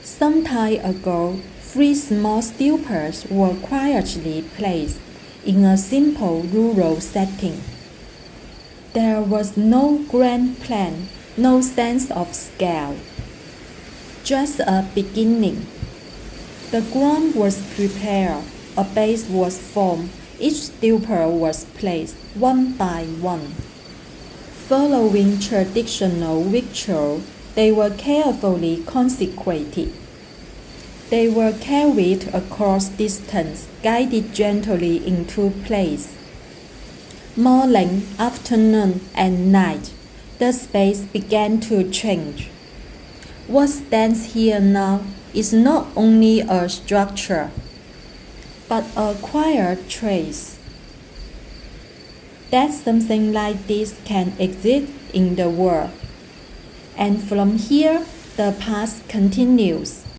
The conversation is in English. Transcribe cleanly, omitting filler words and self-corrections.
Some time ago, 3 small stupas were quietly placed in a simple rural setting. There was no grand plan, no sense of scale, just a beginning. The ground was prepared, a base was formed, each stupa was placed one by one. Following traditional ritual, they were carefully consecrated. They were carried across distance, guided gently into place. Morning, afternoon, and night, the space began to change. What stands here now is not only a structure, but a quiet trace. That something like this can exist in the world. And from here, the path continues.